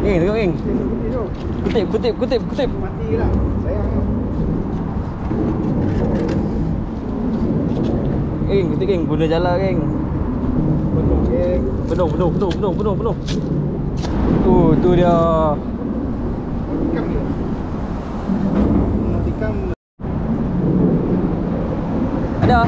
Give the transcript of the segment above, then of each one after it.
Geng, tengok geng. Kutip. Mati lah. Sayang lah. Geng, kutip geng. Guna jala geng. Penuh geng. Penuh. Tu dia. Tikam dia. Tikam. Ada.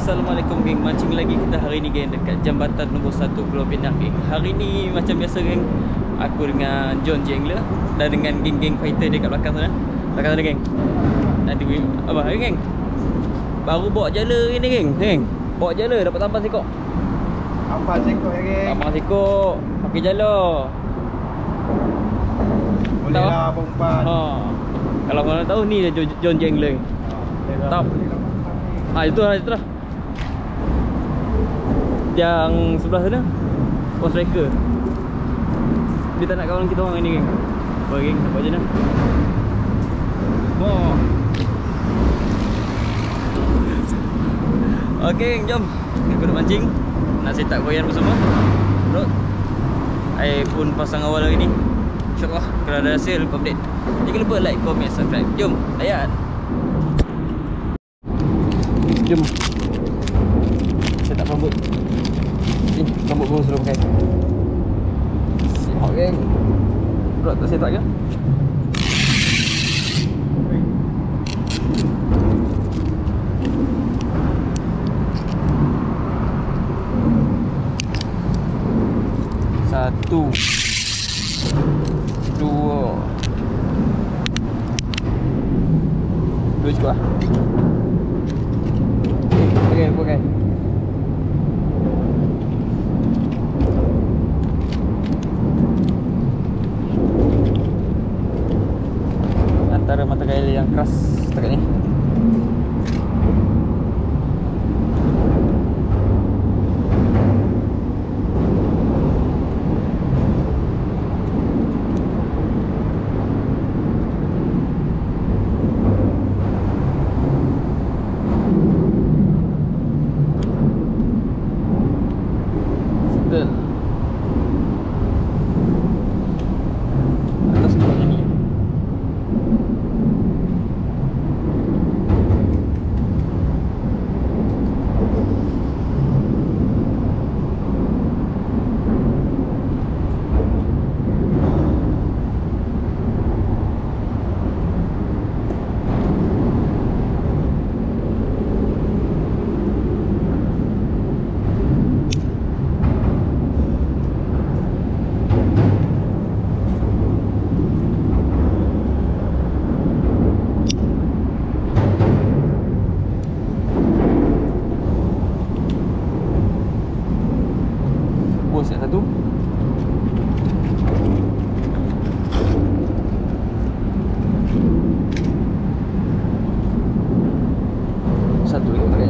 Assalamualaikum geng, mancing lagi kita hari ni geng dekat jambatan nombor 1 Pulau Pinang geng. Hari ni macam biasa geng, aku dengan John Jengler dan dengan geng-geng fighter dekat belakang sana. Belakang sana geng. Nanti apa hari geng? Baru bawa jala ni geng. Geng, bawa jala dapat tampan sekok. Tampan sekok ya geng. Tampan sekok, pakai jala. Boleh lah umpan. Kalau korang tahu ni dia John Jengler. Tak. Itu lah. Yang sebelah sana Post striker. Dia tak nak kawan kita orang ni geng. Apa geng, nampak je nak. Ok geng, jom kita duduk mancing. Nak set up koyan bersama. Bro, I pun pasang awal hari ni. InsyaAllah kalau ada hasil aku update. Jangan lupa like, comment, subscribe. Jom layan. Jom set up rambut. Rambut pun sudah pakai. Siap geng. Bro tak set up ke? Satu, dua cukup lah. Okay. Antara mata kail yang keras setakat ni. Atas bawahnya ni. Bos yang satu. Satu yang pakai.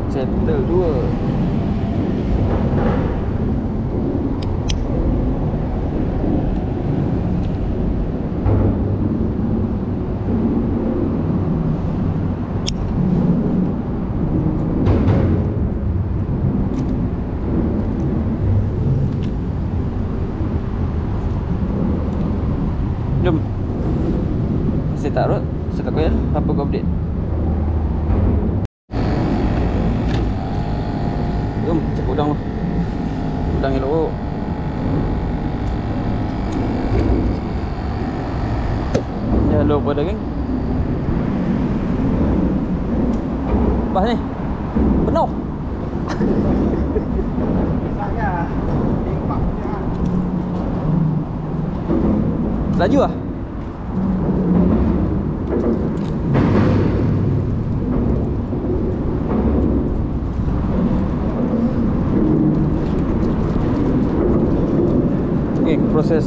Settle dua. Jom. Set up rod, set up koyan, apa kau update? Jom, ceput pegang lu. Pegang elok. Jangan lupa dah geng. Pas ni. Penuh. Saya tembak dia. Laju ah. Okay, proses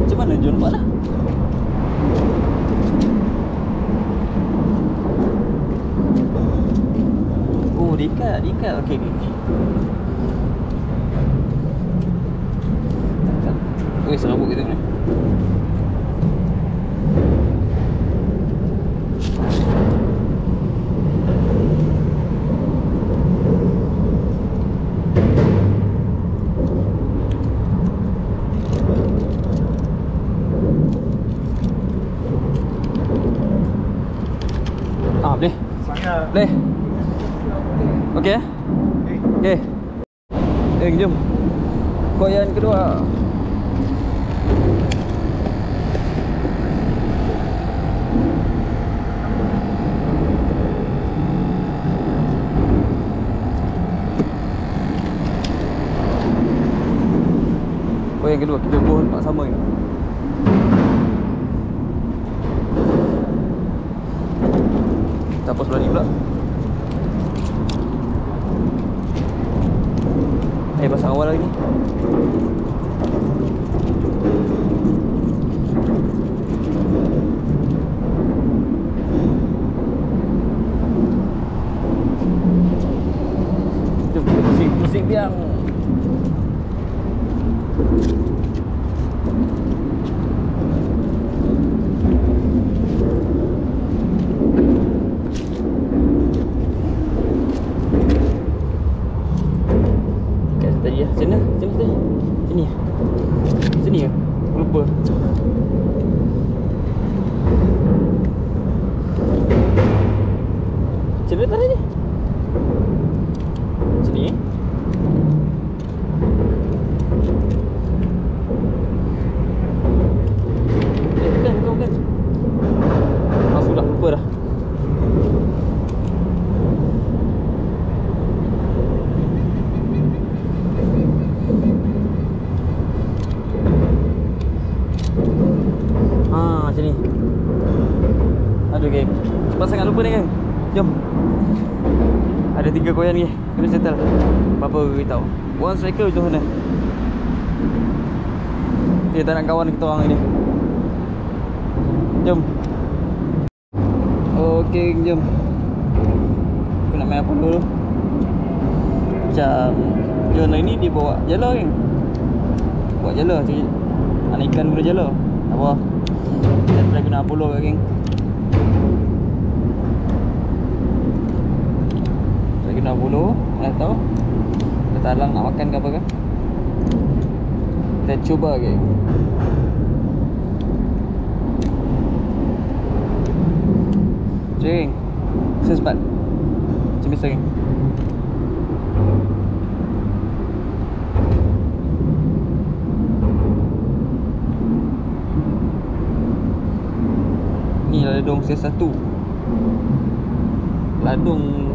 macam mana John buat lah. Oh, diikat. Okey. Weh, serabut kita ni. Boleh. Saya Boleh. Okey. Okey. Jom. Koyan kedua. Koyan kedua kita buat nampak sama ni. Tapos sebelah ni pula. Pasang awal lagi ni. Jom kita pusing biang. Sini ya. Lupa. Macam mana tadi ni? Sini. Bukan. Sudah lupa dah. Macam ni. Aduh geng, cepat sangat lupa ni geng. Jom. Ada 3 koyan ni kena settle. Apa-apa beritahu. One cycle tu sana. Dia tak nak kawan kita orang ni. Jom. Okey, jom. Aku nak main apa dulu. Macam John ni dia bawa jala geng. Bawa jala sikit. Anak ikan guna jala. Tak apa. Kita try guna Apollo ke geng. Try guna Apollo. Mana tahu kita talang nak makan ke apa kan. Kita cuba geng. Geng. Sesempat. Macam biasa geng. Ni ladung CS1. Ladung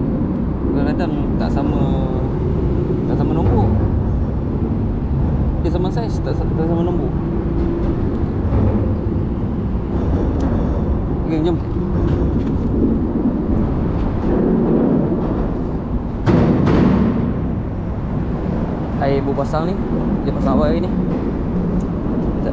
kadang-kadang tak sama nombor. Dia sama saiz, tak sama nombor. Okay, jom. Air bu pasang ni. Dia pasang awal hari ni. Sekejap.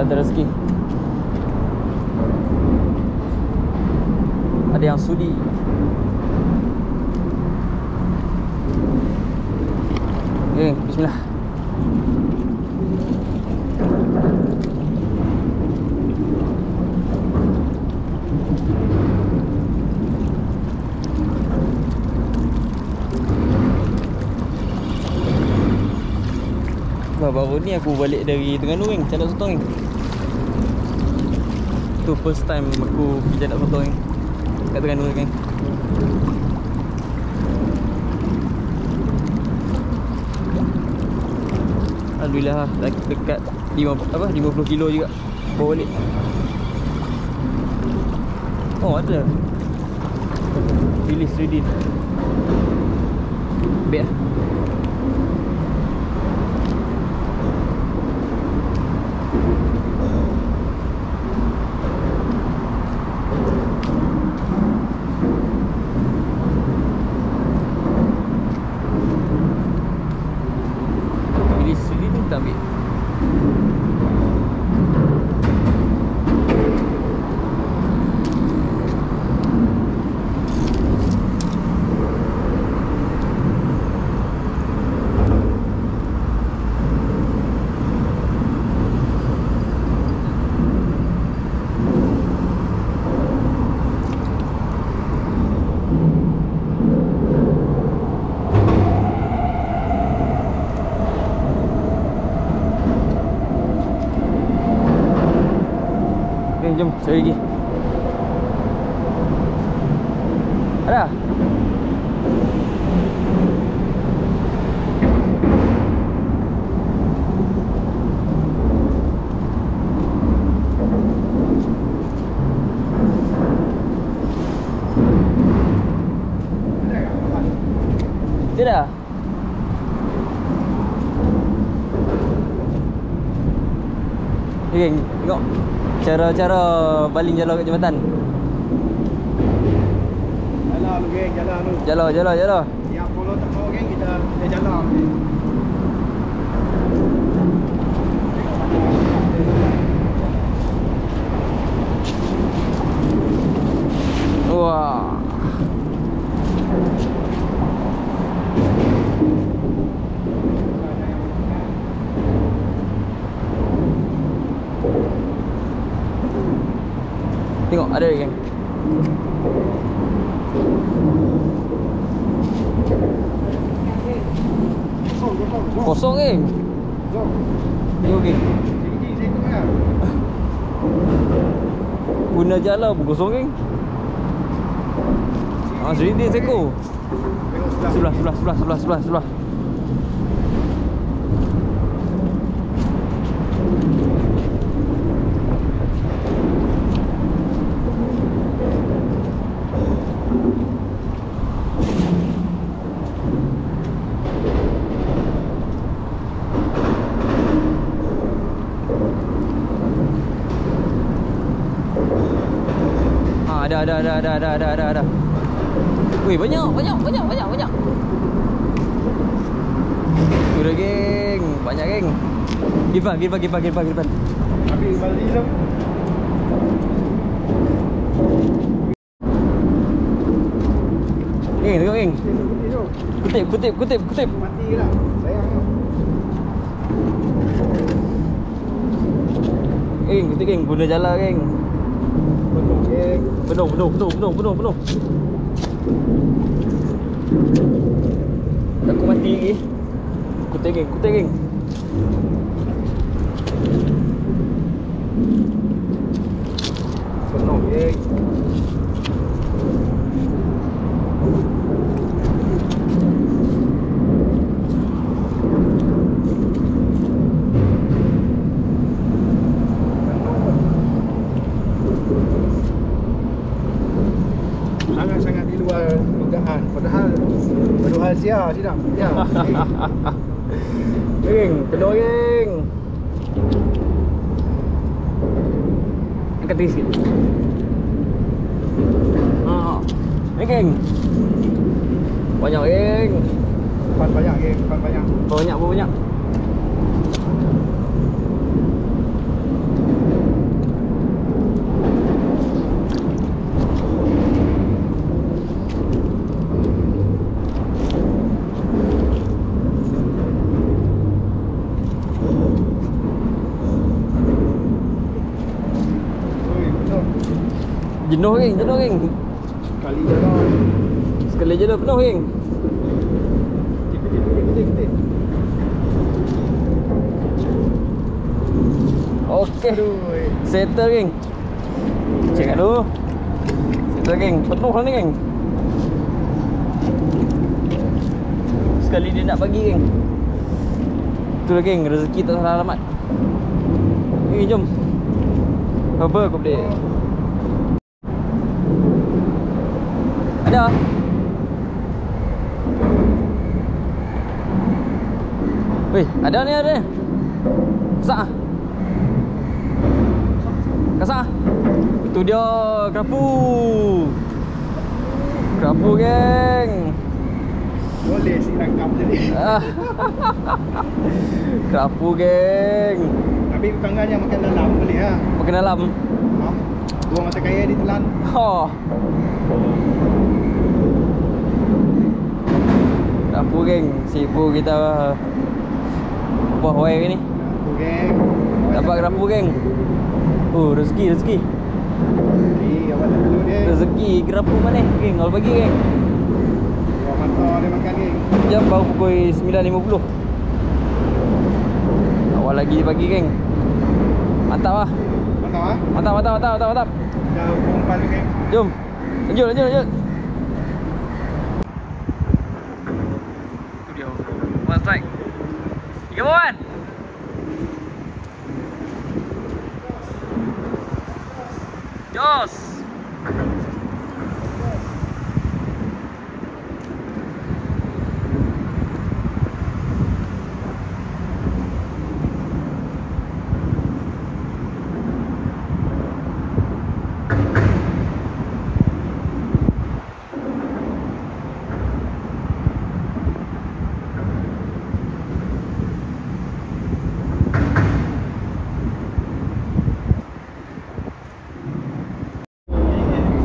Dah ada rezeki. Ada yang sudi. Okay, bismillah. Baru ni aku balik dari Terengganu kan, Cadak Sotong kan. Tu first time aku pergi Cadak Sotong kan, kat Terengganu kan. Alhamdulillah dah dekat 50 kilo juga bawa balik. Oh ada Release ready. Baik lah. Kita ambil. Jom, cari lagi. Ada? Tidak. Okay, tengok cara-cara baling jalan kat jambatan. Jalan lu geng, jalan lu. Jalan. Yang follow tak mau geng, kita jalan. Wah. Tengok ada geng. Kosong geng. Tengok geng. Guna jalan pun kosong geng. Seridi seko. Sebelah. Ada. Wih, banyak. Sudah geng, banyak geng. Gipan. Habis balik tu. Geng, tengok geng. Kutip. Mati lah. Sayang tu. Geng, kutip geng, guna jalan geng. Betul geng. Penuh. Aku mati lagi. Kutip geng. Penuh geng. Sangat-sangat di luar dugaan. Padahal sia tidak. Ya. Geng, penuh geng. Angkat tinggi sikit. Ni geng. Banyak geng. Pan banyak geng, pan banyak. Banyak. Jenuh geng, jenuh geng. Kali je lah. Sekali je dah penuh geng. Tik. Okey. Aduh. Settle geng. Cek dulu. Settle geng. Penuh lah ni geng. Sekali dia nak bagi geng. Itulah geng, rezeki tak salah alamat. Ni jom. Apa kau boleh? Ada. Weh, ada ni ada. Kasak ah. Kasak ah. Itu dia kerapu. Kerapu geng. Boleh si rangkap je ni. Kerapu geng. Tapi tangannya makan dalam boleh ha. Makan dalam. Ha. Buang mata kaya ditelan. Oh. Kerapu geng. Sipu kita buah wai ni. Kerapu geng. Dapat kerapu geng. Oh, rezeki. Apa dulu dia? Rezeki kerapu mana geng? Kalau bagi geng. Buang mata dia makan geng. Jam baru pukul 9.50. Awal lagi pagi geng. Mantap lah. Mantap ah. Mantap. Dah umpan geng. Jom. Lanjut. Tu dia. One strike. 3 bawaan. Jos.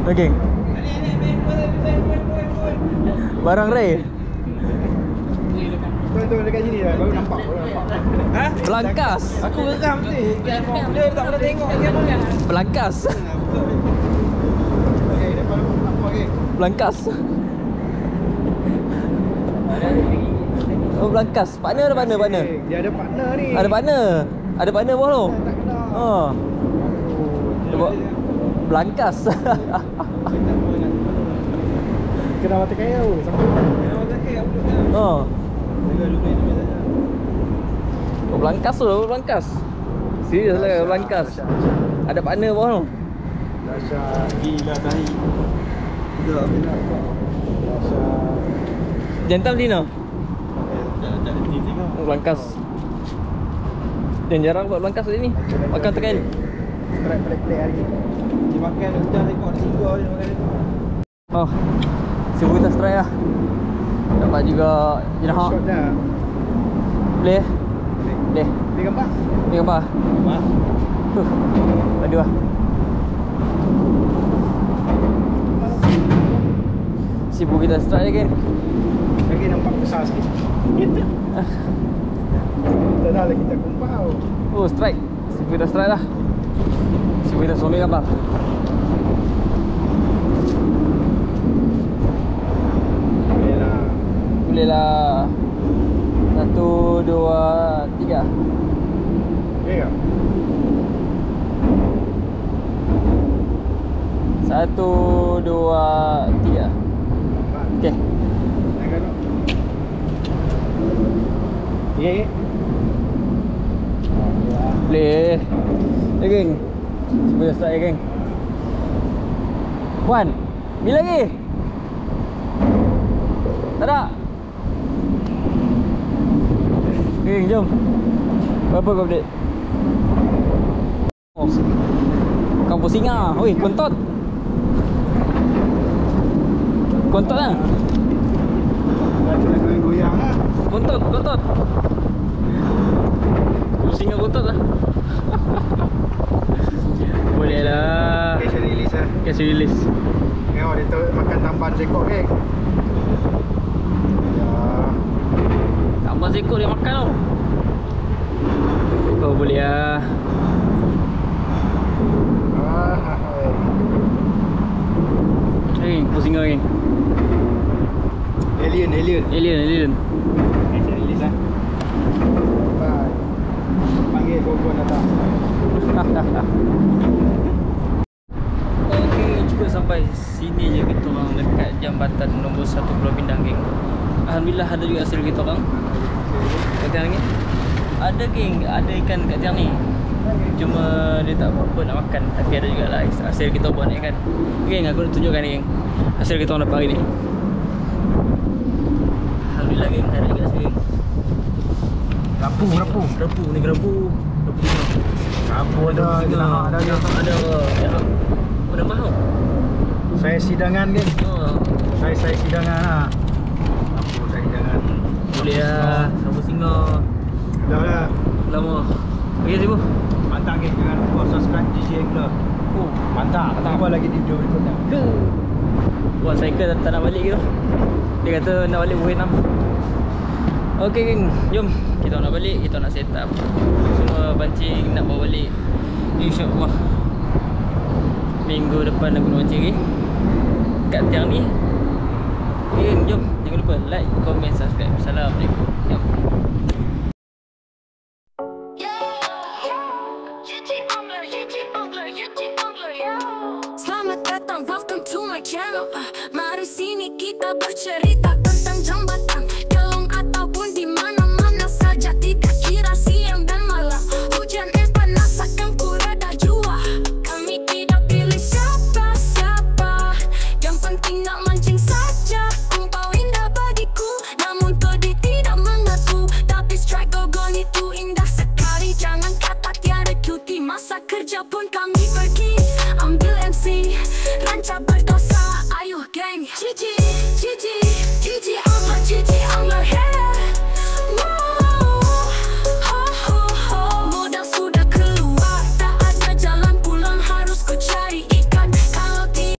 Okay. Barang Ray. Tu dekat sini dah baru nampak. Ha? Belangkas. Aku geram ni. Dia tak boleh tengok dia pun. Belangkas. Okey, depan nampak okey. Belangkas. Oh, belangkas. Partner ada partner. Dia ada partner ni. Ada partner bawah tu. Tak kenal. Ha. Dia buat belangkas. Kena mata kaya tu. Kena mata kaya aku dah. Ha. Lupa ini saja. Oh, belangkas tu, belangkas. Serius lah belangkas. Ada partner bawah tu. Dahsyat. Gila tahi. Dah bila apa? Dahsyat. Jantan Lina. Tak tengok. Oh, belangkas. Dan jarang buat belangkas ni. Makan tekan. Strike pelik-pelik hari ni. Dia makan dah tengok di singgah dia makan ni. Oh. Siapa kita strike lah. Dapat juga jenahak. Shot dah. Boleh? Boleh. Boleh gambar? Boleh gambar? Gambar. Padu lah. Sibuk kita strike kan? Lagi nampak besar sikit. Tak dah lagi kita kumpau. Oh, strike. Sibuk kita strike lah. Sibuk kita suami gambar. Boleh lah. 1, 2, 3. Boleh tak? 1, 2, 3. Okey. Naikkan tu. Okay. Boleh. Ya geng. Cuba start ya geng. Wan, bila lagi? Tak ada. Geng, jom. Berapa kau update? Oh, kampung singa. Oi, kontot. Kontot lah. Nak goyang lah. Kontot. Kampung singa kontot lah. Boleh lah. Cash release lah. Cash release. Tengok dia tahu makan tambahan sekok geng. Ya. Tambah seekor dia makan tau. Kau boleh lah. Alien. Alien. Okay, saya release lah. Bye. Panggil kawan-kawan datang. Okey, cukup sampai sini je kita orang dekat jambatan nombor 1 Pulau Pinang, geng. Alhamdulillah ada juga hasil kita orang. Kat tiang ni. Ada geng, ada ikan kat tiang ni. Cuma dia tak apa nak makan, tapi ada jugalah hasil kita buat ni kan. Geng, aku nak tunjukkan ni, geng. Hasil kita orang dapat hari ni. Alhamdulillah, geng, ada juga hasil, geng. Rapu. Rapu ni kerapu. Rapu ada. Ada. Ada mahal. Saya sidangan, geng. Oh. Saya sidangan lah. Rapu saya sidangan. Boleh lah, rapu singa. Dah lah. Lama. Okey, Sibu. Mantap, geng. Jangan lupa subscribe DJ Angler. Oh, Mantap. Jumpa lagi di video berikutnya. Buat cycle tak nak balik gitu. Dia kata nak balik Buah 6. Okey, geng, jom. Kita nak balik, kita nak set up semua pancing, nak bawa balik. InsyaAllah minggu depan nak guna pancing lagi kat tiang ni. Geng, jom. Jangan lupa like, komen, subscribe. Assalamualaikum. Jom. Selamat datang, welcome to my channel. Mari sini kita bercerita.